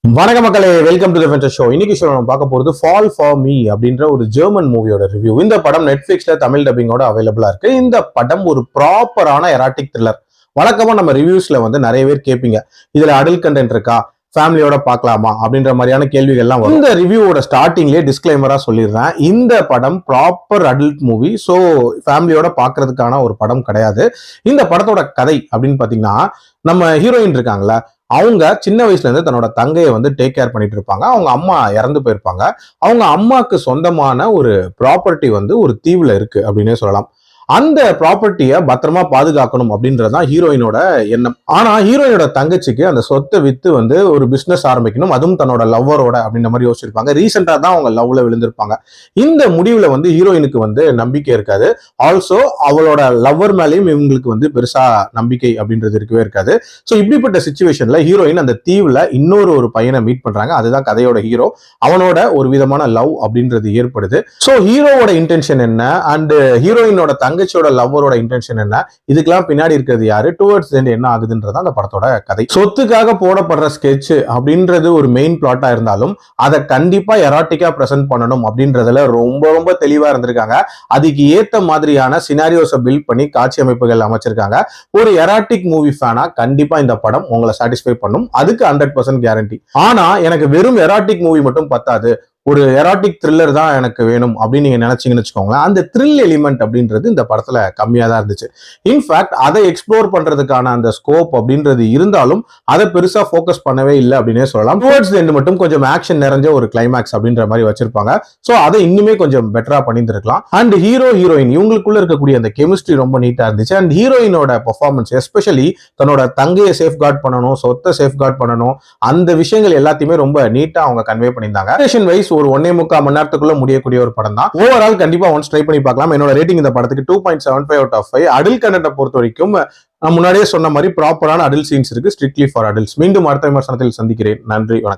வணக்கம் மக்களே, welcome to the venture show. இன்னைக்கு ஷோ நம்ம பார்க்க போறது ஃபால் ஃபார் மீ அப்படின்ற ஒரு ஜெர்மன் மூவியோட ரிவ்யூ. இந்த படம் நெட்ஃபிளிக்ஸ்ல தமிழ் டப்பிங்கோட அவைலபிளா இருக்கு. இந்த படம் ஒரு ப்ராப்பரான எராட்டிக் த்ரில்லர். வழக்கமா நம்ம ரிவ்யூஸ்ல நிறைய பேர் கேட்பீங்க, இதுல அடல்ட் கண்டென்ட் இருக்கா, ஃபேமிலியோட பார்க்கலாமா அப்படின்ற மாதிரியான கேள்விகள்லாம் வரும். இந்த ரிவ்யூவோட ஸ்டார்டிங்லேயே டிஸ்க்ளைமரா சொல்லிடுறேன், இந்த படம் ப்ராப்பர் அடல்ட் மூவி. ஸோ ஃபேமிலியோட பார்க்கறதுக்கான ஒரு படம் கிடையாது. இந்த படத்தோட கதை அப்படின்னு பார்த்தீங்கன்னா, நம்ம ஹீரோயின் இருக்காங்களா, அவங்க சின்ன வயசுல இருந்து தன்னோட தங்கையை டேக் கேர் பண்ணிட்டு இருப்பாங்க. அவங்க அம்மா இறந்து போயிருப்பாங்க. அவங்க அம்மாவுக்கு சொந்தமான ஒரு ப்ராப்பர்ட்டி ஒரு தீவுல இருக்கு அப்படின்னே சொல்லலாம். அந்த ப்ராப்பர்ட்டியை பத்திரமா பாதுகாக்கணும் அப்படின்றதுதான் ஹீரோயினோட எண்ணம். ஆனா ஹீரோயினோட தங்கச்சிக்கு அந்த சொத்தை வித்து ஒரு பிசினஸ் ஆரம்பிக்கணும், அதுவும் தன்னோட லவ்வரோட அப்படின்ற மாதிரி யோசிச்சிருப்பாங்க. ரீசெண்டா தான் அவங்க லவ்ல விழுந்திருப்பாங்க. இந்த முடிவுல ஹீரோயினுக்கு நம்பிக்கை இருக்காது. ஆல்சோ அவளோட லவ்வர் மேலேயும் இவங்களுக்கு பெருசா நம்பிக்கை அப்படின்றது இருக்கவே இருக்காது. ஸோ இப்படிப்பட்ட சுச்சுவேஷன்ல ஹீரோயின் அந்த தீவுல இன்னொரு பையனை மீட் பண்றாங்க. அதுதான் கதையோட ஹீரோ. அவனோட ஒரு விதமான லவ் அப்படின்றது ஏற்படுது. ஸோ ஹீரோவோட இன்டென்ஷன் என்ன அண்ட் ஹீரோயினோட தங்கச்சியோட லவ்வரோட இன்டென்ஷன் என்ன, இதுக்கெல்லாம் பின்னாடி இருக்கிறது யாரு, டுவர்ட்ஸ் எண்ட் என்ன ஆகுதுன்றதா அந்த படத்தோட கதை. சொத்துக்காக போடப்படுற ஸ்கெட்ச் அப்படின்றது ஒரு மெயின் பிளாட்டா இருந்தாலும் அதை கண்டிப்பா எராட்டிக்கா பிரசன்ட் பண்ணணும் அப்படின்றதுல ரொம்ப தெளிவா இருந்திருக்காங்க. அதுக்கு ஏத்த மாதிரியான சினாரியோஸை பில்ட் பண்ணி காட்சி அமைப்புகள் அமைச்சிருக்காங்க. ஒரு எராட்டிக் மூவி ஃபேனா கண்டிப்பா இந்த படம் உங்களை சாட்டிஸ்ஃபை பண்ணும், அதுக்கு 100% கேரண்டி. ஆனா எனக்கு வெறும் எராட்டிக் மூவி மட்டும் பத்தாது, ஒரு எராட்டிக் த்ரில்லர் தான் எனக்கு வேணும் அப்படின்னு நீங்க நினைச்சீங்கன்னு வச்சுக்கோங்களேன். அந்த த்ரில் எலிமெண்ட் அப்படின்றது இந்த படத்துல கம்மியா தான் இருந்துச்சு. இன்ஃபேக்ட் அதை எக்ஸ்ப்ளோர் பண்றதுக்கான அந்த ஸ்கோப் அப்படின்றது இருந்தாலும் அதை பெருசா ஃபோக்கஸ் பண்ணவே இல்லை அப்படின்னே சொல்லலாம். டுவர்ட்ஸ் எண்ட் மட்டும் கொஞ்சம் ஆக்ஷன் நிறைஞ்ச ஒரு கிளைமேக்ஸ் அப்படின்ற மாதிரி வச்சிருப்பாங்க. ஸோ அதை இன்னுமே கொஞ்சம் பெட்டரா பண்ணியிருந்திருக்கலாம். அண்ட் ஹீரோயின் இவங்களுக்குள்ள இருக்கக்கூடிய அந்த கெமிஸ்ட்ரி ரொம்ப நீட்டா இருந்துச்சு. அண்ட் ஹீரோயினோட பெர்ஃபார்மன்ஸ், எஸ்பெஷலி தன்னோட தங்கையை சேஃப் கார்ட் பண்ணணும், சொத்தை சேஃப் கார்ட் பண்ணணும், அந்த விஷயங்கள் எல்லாத்தையுமே ரொம்ப நீட்டா அவங்க கன்வே பண்ணியிருந்தாங்க. வைஸ் ஒரு 1.25 மணி நேரத்துக்குள்ள முடியக்கூடிய ஒரு படம் தான். ஓவரால் கண்டிப்பா ஒன்ஸ் ட்ரை பண்ணி பார்க்கலாம். என்னோட ரேட்டிங் இந்த படத்துக்கு 2.75 அவுட் ஆஃப் 5. அடல்ட் கண்டென்ட்டை பொறுத்த வரைக்கும் நான் முன்னாடியே சொன்ன மாதிரி ப்ராப்பரான அடல்ட் சீன்ஸ் இருக்கு, ஸ்ட்ரிக்ட்லி ஃபார் அடல்ட்ஸ். மீண்டும் அடுத்த விமர்சனத்தில் சந்திக்கிறேன். நன்றி, வணக்கம்.